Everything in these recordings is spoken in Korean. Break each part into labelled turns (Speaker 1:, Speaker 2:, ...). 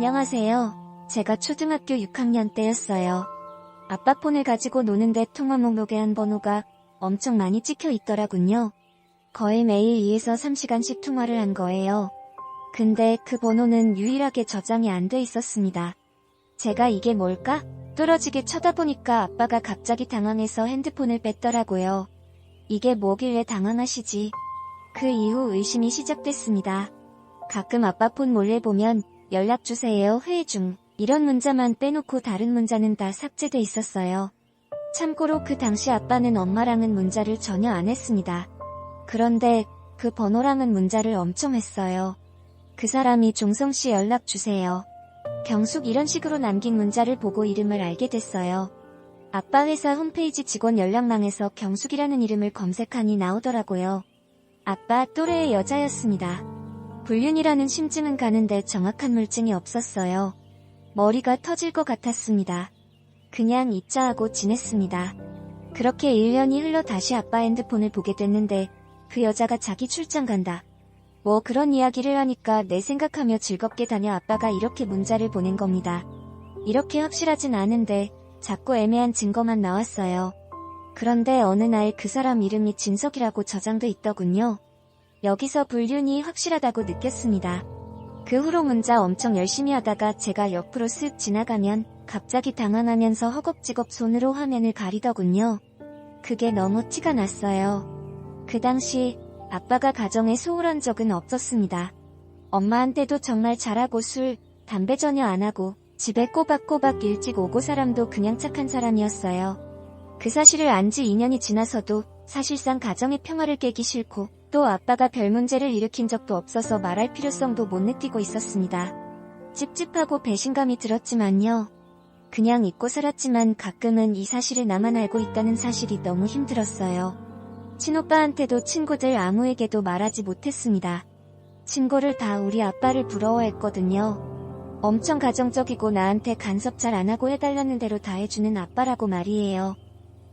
Speaker 1: 안녕하세요. 제가 초등학교 6학년 때였어요. 아빠 폰을 가지고 노는데 통화 목록에 한 번호가 엄청 많이 찍혀 있더라군요. 거의 매일 2에서 3시간씩 통화를 한 거예요. 근데 그 번호는 유일하게 저장이 안 돼 있었습니다. 제가 이게 뭘까? 뚫어지게 쳐다보니까 아빠가 갑자기 당황해서 핸드폰을 뺐더라고요. 이게 뭐길래 당황하시지? 그 이후 의심이 시작됐습니다. 가끔 아빠 폰 몰래 보면 연락주세요 회의 중 이런 문자만 빼놓고 다른 문자는 다 삭제돼 있었어요. 참고로 그 당시 아빠는 엄마랑은 문자를 전혀 안 했습니다. 그런데 그 번호랑은 문자를 엄청 했어요. 그 사람이 종성씨 연락주세요. 경숙 이런 식으로 남긴 문자를 보고 이름을 알게 됐어요. 아빠 회사 홈페이지 직원 연락망에서 경숙이라는 이름을 검색하니 나오더라고요. 아빠 또래의 여자였습니다. 불륜이라는 심증은 가는데 정확한 물증이 없었어요. 머리가 터질 것 같았습니다. 그냥 잊자 하고 지냈습니다. 그렇게 1년이 흘러 다시 아빠 핸드폰을 보게 됐는데 그 여자가 자기 출장 간다. 뭐 그런 이야기를 하니까 내 생각하며 즐겁게 다녀 아빠가 이렇게 문자를 보낸 겁니다. 이렇게 확실하진 않은데 자꾸 애매한 증거만 나왔어요. 그런데 어느 날 그 사람 이름이 진석이라고 저장돼 있더군요. 여기서 불륜이 확실하다고 느꼈습니다. 그 후로 문자 엄청 열심히 하다가 제가 옆으로 쓱 지나가면 갑자기 당황하면서 허겁지겁 손으로 화면을 가리더군요. 그게 너무 티가 났어요. 그 당시 아빠가 가정에 소홀한 적은 없었습니다. 엄마한테도 정말 잘하고 술, 담배 전혀 안 하고 집에 꼬박꼬박 일찍 오고 사람도 그냥 착한 사람이었어요. 그 사실을 안 지 2년이 지나서도 사실상 가정의 평화를 깨기 싫고 또 아빠가 별 문제를 일으킨 적도 없어서 말할 필요성도 못 느끼고 있었습니다. 찝찝하고 배신감이 들었지만요. 그냥 잊고 살았지만 가끔은 이 사실을 나만 알고 있다는 사실이 너무 힘들었어요. 친오빠한테도 친구들 아무에게도 말하지 못했습니다. 친구를 다 우리 아빠를 부러워했거든요. 엄청 가정적이고 나한테 간섭 잘 안하고 해달라는 대로 다 해주는 아빠라고 말이에요.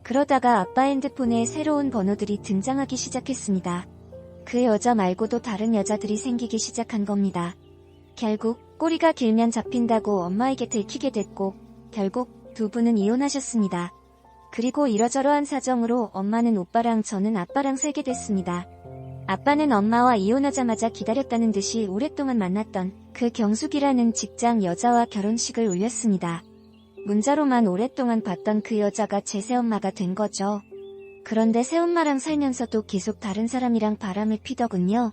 Speaker 1: 그러다가 아빠 핸드폰에 새로운 번호들이 등장하기 시작했습니다. 그 여자 말고도 다른 여자들이 생기기 시작한 겁니다. 결국 꼬리가 길면 잡힌다고 엄마에게 들키게 됐고 결국 두 분은 이혼하셨습니다. 그리고 이러저러한 사정으로 엄마는 오빠랑 저는 아빠랑 살게 됐습니다. 아빠는 엄마와 이혼하자마자 기다렸다는 듯이 오랫동안 만났던 그 경숙이라는 직장 여자와 결혼식을 올렸습니다. 문자로만 오랫동안 봤던 그 여자가 제 새엄마가 된 거죠. 그런데 새엄마랑 살면서도 계속 다른 사람이랑 바람을 피더군요.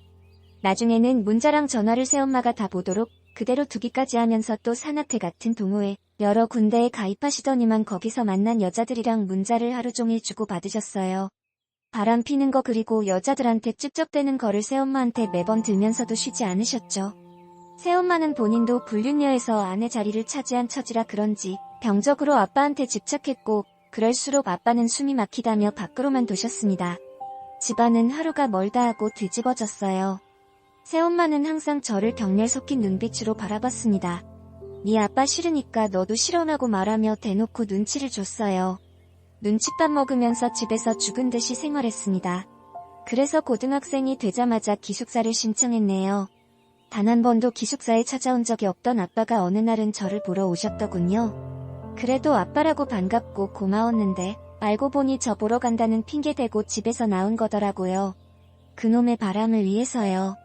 Speaker 1: 나중에는 문자랑 전화를 새엄마가 다 보도록 그대로 두기까지 하면서 또 산악회 같은 동호회 여러 군데에 가입하시더니만 거기서 만난 여자들이랑 문자를 하루 종일 주고받으셨어요. 바람 피는 거 그리고 여자들한테 찝쩍대는 거를 새엄마한테 매번 들면서도 쉬지 않으셨죠. 새엄마는 본인도 불륜녀에서 아내 자리를 차지한 처지라 그런지 병적으로 아빠한테 집착했고 그럴수록 아빠는 숨이 막히다며 밖으로만 도셨습니다. 집안은 하루가 멀다 하고 뒤집어졌어요. 새엄마는 항상 저를 격렬 섞인 눈빛으로 바라봤습니다. 네 아빠 싫으니까 너도 싫어하고 말하며 대놓고 눈치를 줬어요. 눈칫밥 먹으면서 집에서 죽은 듯이 생활했습니다. 그래서 고등학생이 되자마자 기숙사를 신청했네요. 단 한 번도 기숙사에 찾아온 적이 없던 아빠가 어느 날은 저를 보러 오셨더군요. 그래도 아빠라고 반갑고 고마웠는데 알고 보니 저 보러 간다는 핑계대고 집에서 나온 거더라고요. 그놈의 바람을 위해서요.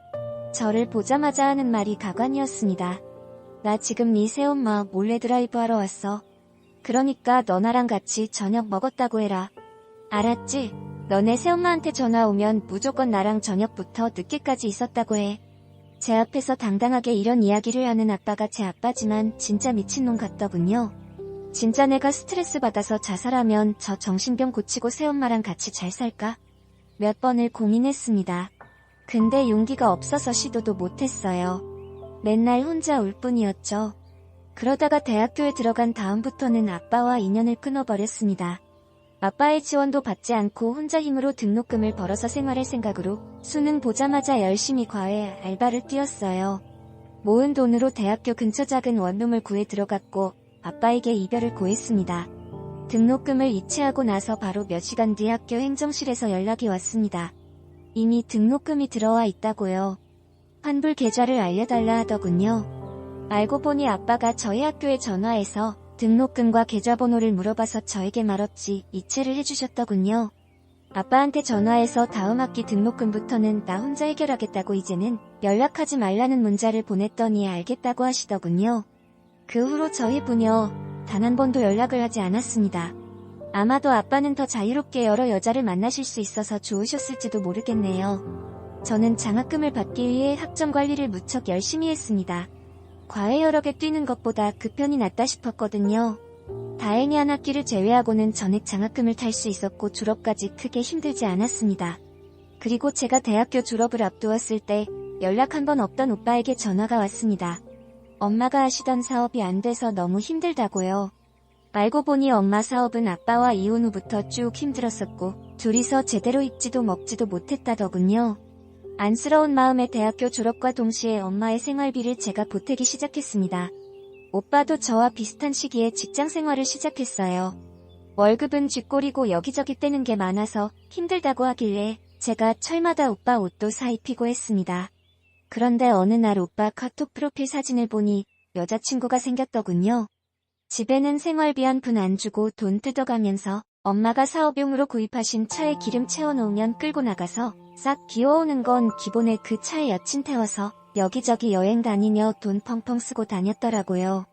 Speaker 1: 저를 보자마자 하는 말이 가관이었습니다. 나 지금 네 새엄마 몰래 드라이브하러 왔어. 그러니까 너 나랑 같이 저녁 먹었다고 해라. 알았지? 너네 새엄마한테 전화 오면 무조건 나랑 저녁부터 늦게까지 있었다고 해. 제 앞에서 당당하게 이런 이야기를 하는 아빠가 제 아빠지만 진짜 미친놈 같더군요. 진짜 내가 스트레스 받아서 자살하면 저 정신병 고치고 새엄마랑 같이 잘 살까? 몇 번을 고민했습니다. 근데 용기가 없어서 시도도 못했어요. 맨날 혼자 울 뿐이었죠. 그러다가 대학교에 들어간 다음부터는 아빠와 인연을 끊어버렸습니다. 아빠의 지원도 받지 않고 혼자 힘으로 등록금을 벌어서 생활할 생각으로 수능 보자마자 열심히 과외 알바를 뛰었어요. 모은 돈으로 대학교 근처 작은 원룸을 구해 들어갔고 아빠에게 이별을 고했습니다. 등록금을 이체하고 나서 바로 몇 시간 뒤 학교 행정실에서 연락이 왔습니다. 이미 등록금이 들어와 있다고요. 환불 계좌를 알려달라 하더군요. 알고 보니 아빠가 저희 학교에 전화해서 등록금과 계좌번호를 물어봐서 저에게 말없이 이체를 해주셨더군요. 아빠한테 전화해서 다음 학기 등록금부터는 나 혼자 해결하겠다고 이제는 연락하지 말라는 문자를 보냈더니 알겠다고 하시더군요. 그 후로 저희 부녀 단 한 번도 연락을 하지 않았습니다. 아마도 아빠는 더 자유롭게 여러 여자를 만나실 수 있어서 좋으셨을지도 모르겠네요. 저는 장학금을 받기 위해 학점 관리를 무척 열심히 했습니다. 과외 여러 개 뛰는 것보다 그 편이 낫다 싶었거든요. 다행히 한 학기를 제외하고는 전액 장학금을 탈 수 있었고 졸업까지 크게 힘들지 않았습니다. 그리고 제가 대학교 졸업을 앞두었을 때 연락 한 번 없던 오빠에게 전화가 왔습니다. 엄마가 하시던 사업이 안 돼서 너무 힘들다고요. 알고 보니 엄마 사업은 아빠와 이혼 후부터 쭉 힘들었었고 둘이서 제대로 입지도 먹지도 못했다더군요. 안쓰러운 마음에 대학교 졸업과 동시에 엄마의 생활비를 제가 보태기 시작했습니다. 오빠도 저와 비슷한 시기에 직장 생활을 시작했어요. 월급은 쥐꼬리고 여기저기 떼는 게 많아서 힘들다고 하길래 제가 철마다 오빠 옷도 사입히고 했습니다. 그런데 어느 날 오빠 카톡 프로필 사진을 보니 여자친구가 생겼더군요. 집에는 생활비 한 푼 안 주고 돈 뜯어가면서 엄마가 사업용으로 구입하신 차에 기름 채워놓으면 끌고 나가서 싹 기어오는 건 기본에 그 차에 여친 태워서 여기저기 여행 다니며 돈 펑펑 쓰고 다녔더라고요.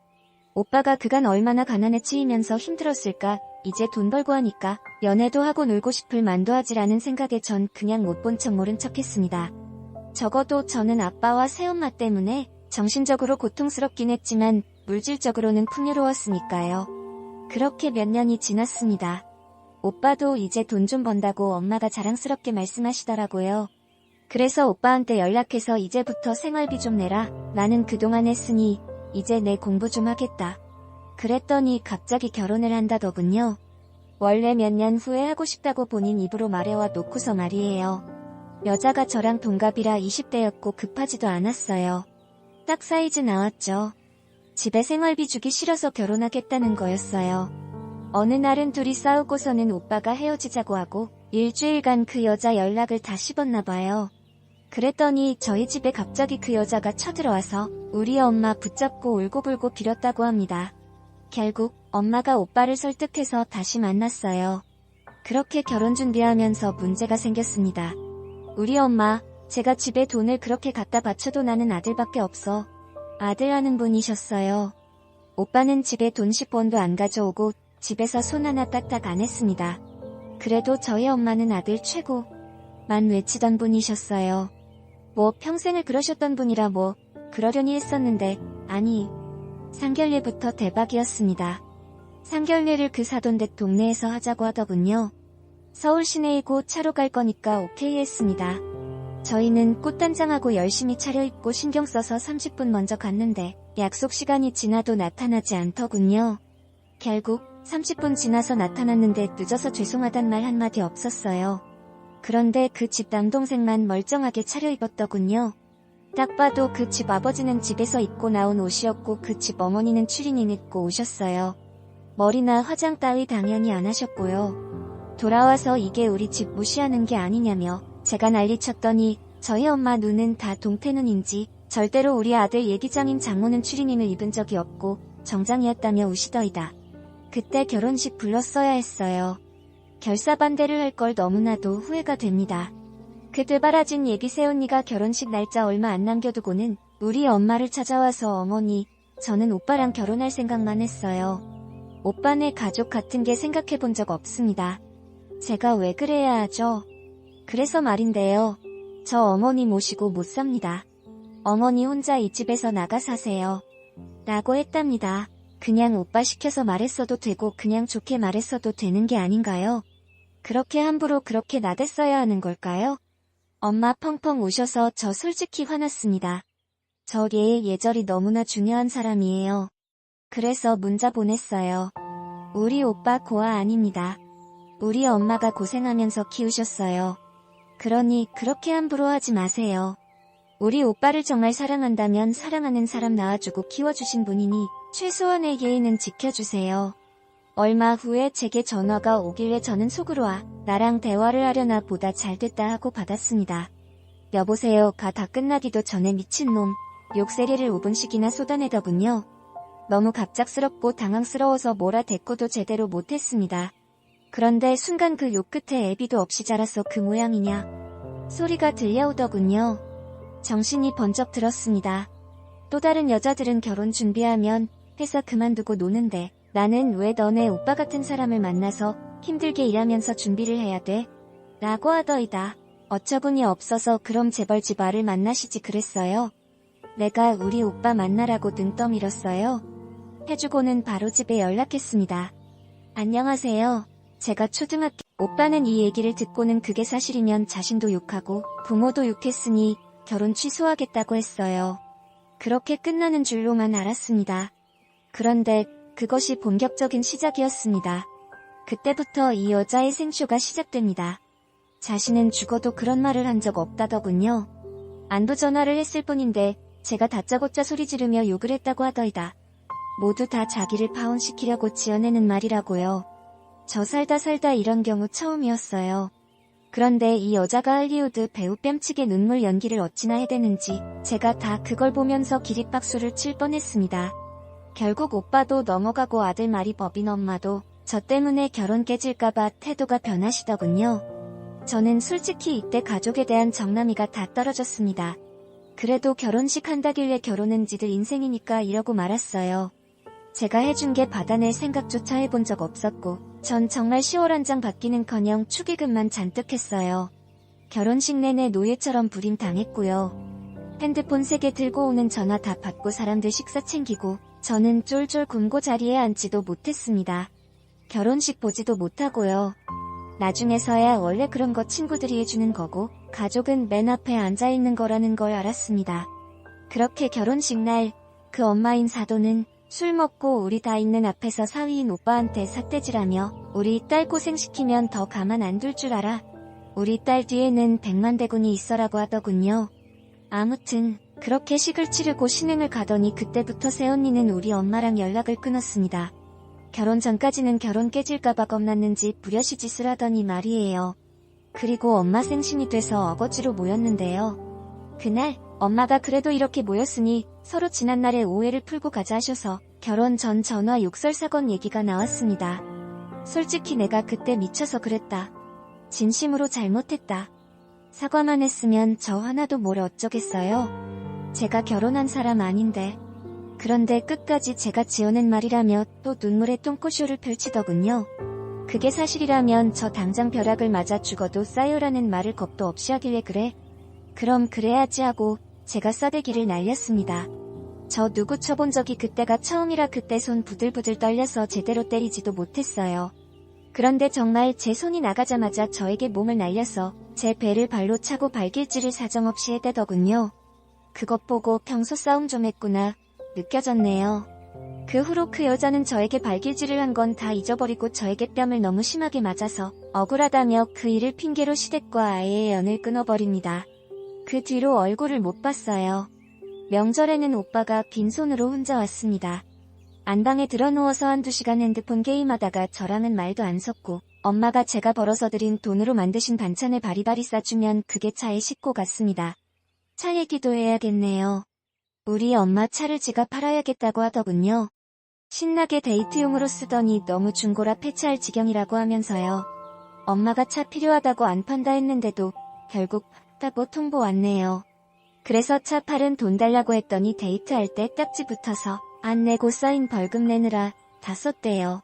Speaker 1: 오빠가 그간 얼마나 가난에 치이면서 힘들었을까. 이제 돈 벌고 하니까 연애도 하고 놀고 싶을 만도 하지라는 생각에 전 그냥 못 본 척 모른 척 했습니다. 적어도 저는 아빠와 새엄마 때문에 정신적으로 고통스럽긴 했지만 물질적으로는 풍요로웠으니까요. 그렇게 몇 년이 지났습니다. 오빠도 이제 돈 좀 번다고 엄마가 자랑스럽게 말씀하시더라고요. 그래서 오빠한테 연락해서 이제부터 생활비 좀 내라. 나는 그동안 했으니 이제 내 공부 좀 하겠다. 그랬더니 갑자기 결혼을 한다더군요. 원래 몇 년 후에 하고 싶다고 본인 입으로 말해와 놓고서 말이에요. 여자가 저랑 동갑이라 20대였고 급하지도 않았어요. 딱 사이즈 나왔죠. 집에 생활비 주기 싫어서 결혼하겠다는 거였어요. 어느 날은 둘이 싸우고서는 오빠가 헤어지자고 하고 일주일간 그 여자 연락을 다 씹었나 봐요. 그랬더니 저희 집에 갑자기 그 여자가 쳐들어와서 우리 엄마 붙잡고 울고불고 빌었다고 합니다. 결국 엄마가 오빠를 설득해서 다시 만났어요. 그렇게 결혼 준비하면서 문제가 생겼습니다. 우리 엄마, 제가 집에 돈을 그렇게 갖다 바쳐도 나는 아들밖에 없어. 아들 하는 분이셨어요. 오빠는 집에 돈 10원도 안 가져오고 집에서 손 하나 까딱 안 했습니다. 그래도 저희 엄마는 아들 최고만 외치던 분이셨어요. 뭐 평생을 그러셨던 분이라 뭐 그러려니 했었는데 아니, 상견례부터 대박이었습니다. 상견례를 그 사돈댁 동네에서 하자고 하더군요. 서울 시내이고 차로 갈 거니까 오케이 했습니다. 저희는 꽃단장하고 열심히 차려입고 신경 써서 30분 먼저 갔는데 약속 시간이 지나도 나타나지 않더군요. 결국 30분 지나서 나타났는데 늦어서 죄송하단 말 한마디 없었어요. 그런데 그 집 남동생만 멀쩡하게 차려입었더군요. 딱 봐도 그 집 아버지는 집에서 입고 나온 옷이었고 그 집 어머니는 추리닝 입고 오셨어요. 머리나 화장 따위 당연히 안 하셨고요. 돌아와서 이게 우리 집 무시하는 게 아니냐며 제가 난리쳤더니 저희 엄마 눈은 다 동태 눈인지 절대로 우리 아들 예기장인 장모는 추리닝을 입은 적이 없고 정장이었다며 우시더이다. 그때 결혼식 불렀어야 했어요. 결사반대를 할 걸 너무나도 후회가 됩니다. 그 되바라진 예기 새언니가 결혼식 날짜 얼마 안 남겨두고는 우리 엄마를 찾아와서 어머니, 저는 오빠랑 결혼할 생각만 했어요. 오빠네 가족 같은 게 생각해 본 적 없습니다. 제가 왜 그래야 하죠? 그래서 말인데요. 저 어머니 모시고 못 삽니다. 어머니 혼자 이 집에서 나가 사세요. 라고 했답니다. 그냥 오빠 시켜서 말했어도 되고 그냥 좋게 말했어도 되는 게 아닌가요? 그렇게 함부로 그렇게 나댔어야 하는 걸까요? 엄마 펑펑 우셔서 저 솔직히 화났습니다. 저 얘의 예절이 너무나 중요한 사람이에요. 그래서 문자 보냈어요. 우리 오빠 고아 아닙니다. 우리 엄마가 고생하면서 키우셨어요. 그러니 그렇게 함부로 하지 마세요. 우리 오빠를 정말 사랑한다면 사랑하는 사람 낳아주고 키워주신 분이니 최소한의 예의는 지켜주세요. 얼마 후에 제게 전화가 오길래 저는 속으로 나랑 대화를 하려나 보다 잘됐다 하고 받았습니다. 여보세요. 가 다 끝나기도 전에 미친놈. 욕세례를 5분씩이나 쏟아내더군요. 너무 갑작스럽고 당황스러워서 뭐라 대꾸도 제대로 못했습니다. 그런데 순간 그 욕 끝에 애비도 없이 자라서 그 모양이냐 소리가 들려오더군요. 정신이 번쩍 들었습니다. 또 다른 여자들은 결혼 준비하면 회사 그만두고 노는데 나는 왜 너네 오빠 같은 사람을 만나서 힘들게 일하면서 준비를 해야 돼? 라고 하더이다. 어처구니 없어서 그럼 재벌 집 아를 만나시지 그랬어요. 내가 우리 오빠 만나라고 등 떠밀었어요. 해주고는 바로 집에 연락했습니다. 안녕하세요. 제가 초등학교 오빠는 이 얘기를 듣고는 그게 사실이면 자신도 욕하고 부모도 욕했으니 결혼 취소하겠다고 했어요. 그렇게 끝나는 줄로만 알았습니다. 그런데 그것이 본격적인 시작이었습니다. 그때부터 이 여자의 생쇼가 시작됩니다. 자신은 죽어도 그런 말을 한 적 없다더군요. 안부 전화를 했을 뿐인데 제가 다짜고짜 소리 지르며 욕을 했다고 하더이다. 모두 다 자기를 파혼시키려고 지어내는 말이라고요. 저 살다 이런 경우 처음이었어요. 그런데 이 여자가 할리우드 배우 뺨치게 눈물 연기를 어찌나 해대는지 제가 다 그걸 보면서 기립박수를 칠 뻔했습니다. 결국 오빠도 넘어가고 아들 말이 법인 엄마도 저 때문에 결혼 깨질까봐 태도가 변하시더군요. 저는 솔직히 이때 가족에 대한 정남이가 다 떨어졌습니다. 그래도 결혼식 한다길래 결혼은 지들 인생이니까 이러고 말았어요. 제가 해준 게 받아낼 생각조차 해본 적 없었고 전 정말 10월 한 장 받기는커녕 축의금만 잔뜩 했어요. 결혼식 내내 노예처럼 부림당했고요. 핸드폰 3개 들고 오는 전화 다 받고 사람들 식사 챙기고 저는 쫄쫄 굶고 자리에 앉지도 못했습니다. 결혼식 보지도 못하고요. 나중에서야 원래 그런 거 친구들이 해주는 거고 가족은 맨 앞에 앉아있는 거라는 걸 알았습니다. 그렇게 결혼식 날 그 엄마인 사돈은 술 먹고 우리 다 있는 앞에서 사위인 오빠한테 삿대질하며 우리 딸 고생시키면 더 가만 안 둘 줄 알아. 우리 딸 뒤에는 100만 대군이 있어라고 하더군요. 아무튼 그렇게 식을 치르고 신행을 가더니 그때부터 새언니는 우리 엄마랑 연락을 끊었습니다. 결혼 전까지는 결혼 깨질까봐 겁났는지 부려시짓을 하더니 말이에요. 그리고 엄마 생신이 돼서 어거지로 모였는데요. 그날 엄마가 그래도 이렇게 모였으니 서로 지난날의 오해를 풀고 가자 하셔서 결혼 전 전화 욕설 사건 얘기가 나왔습니다. 솔직히 내가 그때 미쳐서 그랬다. 진심으로 잘못했다. 사과만 했으면 저 하나도 뭘 어쩌겠어요. 제가 결혼한 사람 아닌데. 그런데 끝까지 제가 지어낸 말이라며 또 눈물의 똥꼬쇼를 펼치더군요. 그게 사실이라면 저 당장 벼락을 맞아 죽어도 싸요라는 말을 겁도 없이 하길래 그래? 그럼 그래야지 하고 제가 싸대기를 날렸습니다. 저 누구 쳐본 적이 그때가 처음이라 그때 손 부들부들 떨려서 제대로 때리지도 못했어요. 그런데 정말 제 손이 나가자마자 저에게 몸을 날려서 제 배를 발로 차고 발길질을 사정없이 해대더군요. 그것 보고 평소 싸움 좀 했구나 느껴졌네요. 그 후로 그 여자는 저에게 발길질을 한 건 다 잊어버리고 저에게 뺨을 너무 심하게 맞아서 억울하다며 그 일을 핑계로 시댁과 아이의 연을 끊어버립니다. 그 뒤로 얼굴을 못 봤어요. 명절에는 오빠가 빈손으로 혼자 왔습니다. 안방에 들어누워서 한두 시간 핸드폰 게임하다가 저랑은 말도 안 섰고 엄마가 제가 벌어서 들인 돈으로 만드신 반찬을 바리바리 싸주면 그게 차에 싣고 갔습니다. 차 얘기도 해야겠네요. 우리 엄마 차를 지가 팔아야겠다고 하더군요. 신나게 데이트용으로 쓰더니 너무 중고라 폐차할 지경이라고 하면서요. 엄마가 차 필요하다고 안 판다 했는데도 결국 다고 통보 왔네요. 그래서 차 팔은 돈 달라고 했더니 데이트할 때 딱지 붙어서 안 내고 쌓인 벌금 내느라 다 썼대요.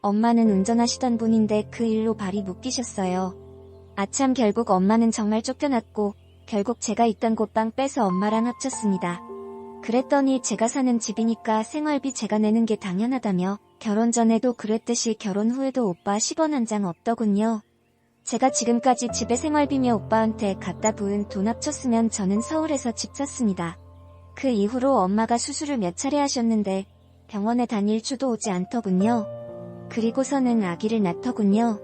Speaker 1: 엄마는 운전하시던 분인데 그 일로 발이 묶이셨어요. 아참 결국 엄마는 정말 쫓겨났고 결국 제가 있던 곳 빵 빼서 엄마랑 합쳤습니다. 그랬더니 제가 사는 집이니까 생활비 제가 내는 게 당연하다며 결혼 전에도 그랬듯이 결혼 후에도 오빠 10원 한 장 없더군요. 제가 지금까지 집에 생활비며 오빠한테 갖다 부은 돈 합쳤으면 저는 서울에서 집 샀습니다. 그 이후로 엄마가 수술을 몇 차례 하셨는데 병원에 다닐 주도 오지 않더군요. 그리고서는 아기를 낳더군요.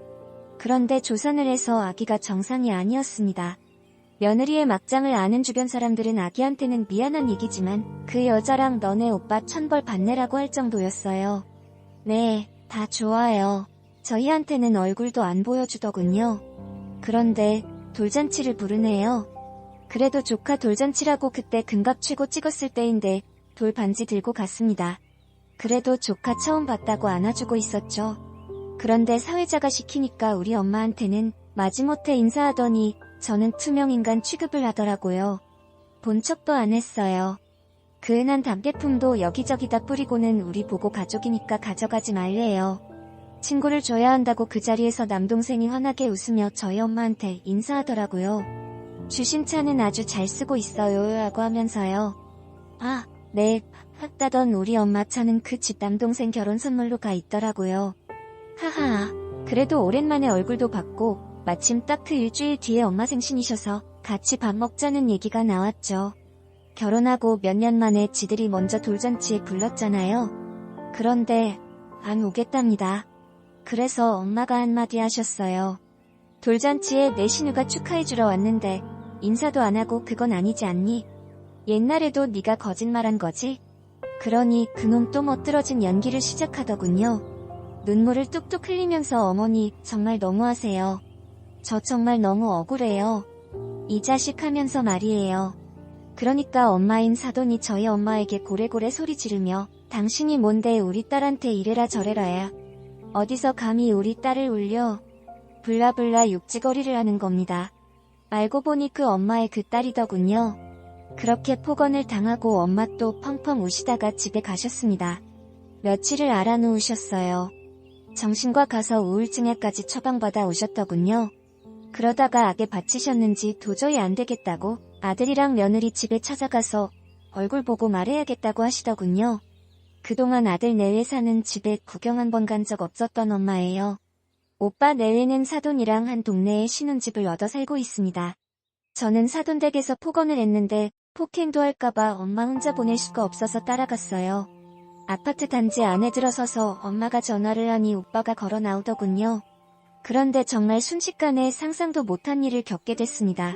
Speaker 1: 그런데 조산을 해서 아기가 정상이 아니었습니다. 며느리의 막장을 아는 주변 사람들은 아기한테는 미안한 얘기지만 그 여자랑 너네 오빠 1000벌 받내라고 할 정도였어요. 네, 다 좋아요. 저희한테는 얼굴도 안 보여주더군요. 그런데 돌잔치를 부르네요. 그래도 조카 돌잔치라고 그때 금갑 최고 찍었을 때인데 돌 반지 들고 갔습니다. 그래도 조카 처음 봤다고 안아주고 있었죠. 그런데 사회자가 시키니까 우리 엄마한테는 마지못해 인사하더니 저는 투명인간 취급을 하더라고요. 본 척도 안 했어요. 그 은한 담배품도 여기저기다 뿌리고는 우리 보고 가족이니까 가져가지 말래요. 친구를 줘야 한다고 그 자리에서 남동생이 환하게 웃으며 저희 엄마한테 인사하더라고요. 주신 차는 아주 잘 쓰고 있어요 라고 하면서요. 아, 네, 했다던 우리 엄마 차는 그 집 남동생 결혼 선물로 가 있더라고요. 하하, 그래도 오랜만에 얼굴도 봤고 마침 딱 그 일주일 뒤에 엄마 생신이셔서 같이 밥 먹자는 얘기가 나왔죠. 결혼하고 몇 년 만에 지들이 먼저 돌잔치에 불렀잖아요. 그런데 안 오겠답니다. 그래서 엄마가 한마디 하셨어요. 돌잔치에 내 신우가 축하해주러 왔는데 인사도 안 하고 그건 아니지 않니? 옛날에도 네가 거짓말한 거지? 그러니 그놈 또 멋들어진 연기를 시작하더군요. 눈물을 뚝뚝 흘리면서 어머니 정말 너무하세요. 저 정말 너무 억울해요. 이 자식 하면서 말이에요. 그러니까 엄마인 사돈이 저희 엄마에게 고래고래 소리 지르며 당신이 뭔데 우리 딸한테 이래라 저래라야. 어디서 감히 우리 딸을 울려. 블라블라 육지거리를 하는 겁니다. 알고 보니 그 엄마의 그 딸이더군요. 그렇게 폭언을 당하고 엄마 또 펑펑 우시다가 집에 가셨습니다. 며칠을 알아누우셨어요. 정신과 가서 우울증에까지 처방받아 오셨더군요. 그러다가 악에 바치셨는지 도저히 안 되겠다고 아들이랑 며느리 집에 찾아가서 얼굴 보고 말해야겠다고 하시더군요. 그동안 아들 내외 사는 집에 구경 한 번 간 적 없었던 엄마예요. 오빠 내외는 사돈이랑 한 동네에 신혼집을 얻어 살고 있습니다. 저는 사돈 댁에서 폭언을 했는데 폭행도 할까봐 엄마 혼자 보낼 수가 없어서 따라갔어요. 아파트 단지 안에 들어서서 엄마가 전화를 하니 오빠가 걸어 나오더군요. 그런데 정말 순식간에 상상도 못한 일을 겪게 됐습니다.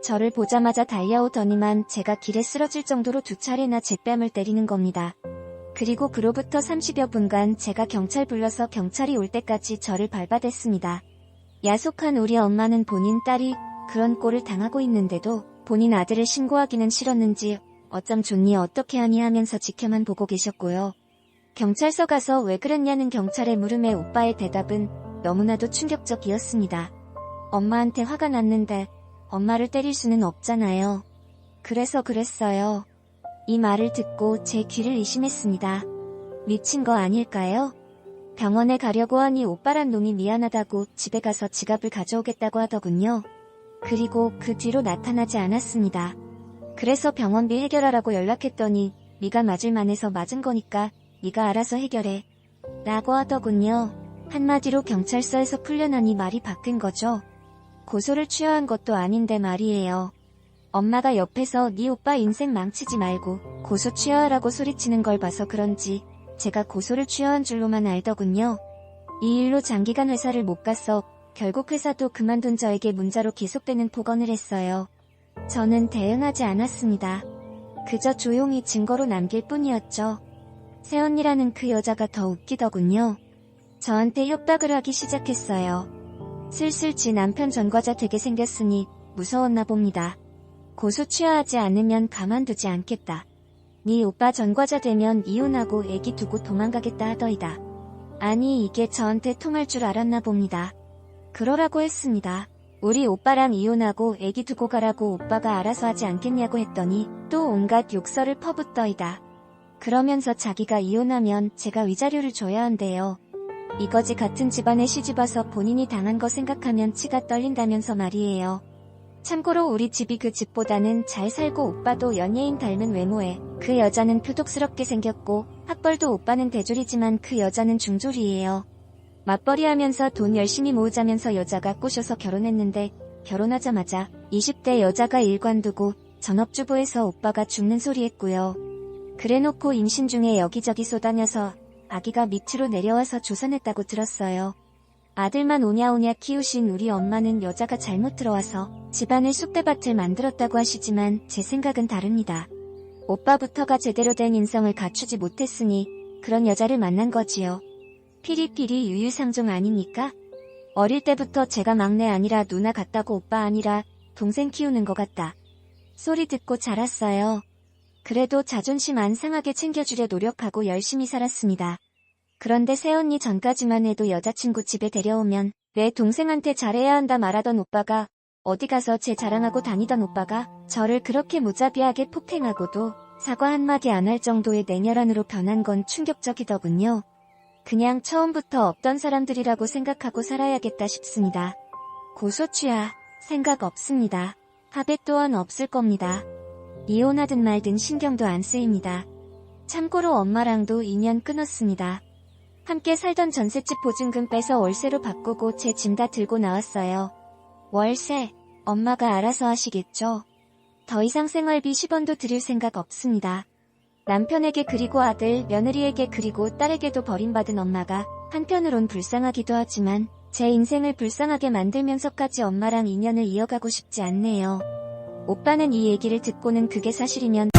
Speaker 1: 저를 보자마자 달려오더니만 제가 길에 쓰러질 정도로 2차례나 제 뺨을 때리는 겁니다. 그리고 그로부터 30여 분간 제가 경찰 불러서 경찰이 올 때까지 저를 밟아댔습니다. 야속한 우리 엄마는 본인 딸이 그런 꼴을 당하고 있는데도 본인 아들을 신고하기는 싫었는지 어쩜 좋니 어떻게 하니 하면서 지켜만 보고 계셨고요. 경찰서 가서 왜 그랬냐는 경찰의 물음에 오빠의 대답은 너무나도 충격적이었습니다. 엄마한테 화가 났는데 엄마를 때릴 수는 없잖아요. 그래서 그랬어요. 이 말을 듣고 제 귀를 의심했습니다. 미친 거 아닐까요? 병원에 가려고 하니 오빠란 놈이 미안하다고 집에 가서 지갑을 가져오겠다고 하더군요. 그리고 그 뒤로 나타나지 않았습니다. 그래서 병원비 해결하라고 연락했더니 네가 맞을 만해서 맞은 거니까 네가 알아서 해결해 라고 하더군요. 한마디로 경찰서에서 풀려나니 말이 바뀐 거죠. 고소를 취하한 것도 아닌데 말이에요. 엄마가 옆에서 네 오빠 인생 망치지 말고 고소 취하하라고 소리치는 걸 봐서 그런지 제가 고소를 취하한 줄로만 알더군요. 이 일로 장기간 회사를 못 가서 결국 회사도 그만둔 저에게 문자로 계속되는 폭언을 했어요. 저는 대응하지 않았습니다. 그저 조용히 증거로 남길 뿐이었죠. 새언니라는 그 여자가 더 웃기더군요. 저한테 협박을 하기 시작했어요. 슬슬 지 남편 전과자 되게 생겼으니 무서웠나 봅니다. 고소 취하하지 않으면 가만두지 않겠다. 네 오빠 전과자 되면 이혼하고 애기 두고 도망가겠다 하더이다. 아니 이게 저한테 통할 줄 알았나 봅니다. 그러라고 했습니다. 우리 오빠랑 이혼하고 애기 두고 가라고 오빠가 알아서 하지 않겠냐고 했더니 또 온갖 욕설을 퍼붓더이다. 그러면서 자기가 이혼하면 제가 위자료를 줘야 한대요. 이거지 같은 집안에 시집와서 본인이 당한 거 생각하면 치가 떨린다면서 말이에요. 참고로 우리 집이 그 집보다는 잘 살고 오빠도 연예인 닮은 외모에 그 여자는 표독스럽게 생겼고 학벌도 오빠는 대졸이지만 그 여자는 중졸이에요. 맞벌이 하면서 돈 열심히 모으자면서 여자가 꼬셔서 결혼했는데 결혼하자마자 20대 여자가 일 관두고 전업주부에서 오빠가 죽는 소리 했고요. 그래놓고 임신 중에 여기저기 쏘다녀서 아기가 밑으로 내려와서 조산했다고 들었어요. 아들만 오냐오냐 키우신 우리 엄마는 여자가 잘못 들어와서 집안을 쑥대밭을 만들었다고 하시지만 제 생각은 다릅니다. 오빠부터가 제대로 된 인성을 갖추지 못했으니 그런 여자를 만난 거지요. 피리피리 유유상종 아닙니까? 어릴 때부터 제가 막내 아니라 누나 같다고 오빠 아니라 동생 키우는 것 같다. 소리 듣고 자랐어요. 그래도 자존심 안 상하게 챙겨주려 노력하고 열심히 살았습니다. 그런데 새언니 전까지만 해도 여자친구 집에 데려오면 내 동생한테 잘해야 한다 말하던 오빠가, 어디 가서 제 자랑하고 다니던 오빠가 저를 그렇게 무자비하게 폭행하고도 사과 한마디 안 할 정도의 내녀란으로 변한 건 충격적이더군요. 그냥 처음부터 없던 사람들이라고 생각하고 살아야겠다 싶습니다. 고소취야, 생각 없습니다. 합의 또한 없을 겁니다. 이혼하든 말든 신경도 안 쓰입니다. 참고로 엄마랑도 인연 끊었습니다. 함께 살던 전셋집 보증금 빼서 월세로 바꾸고 제 짐 다 들고 나왔어요. 월세, 엄마가 알아서 하시겠죠. 더 이상 생활비 10원도 드릴 생각 없습니다. 남편에게 그리고 아들, 며느리에게 그리고 딸에게도 버림받은 엄마가 한편으론 불쌍하기도 하지만 제 인생을 불쌍하게 만들면서까지 엄마랑 인연을 이어가고 싶지 않네요. 오빠는 이 얘기를 듣고는 그게 사실이면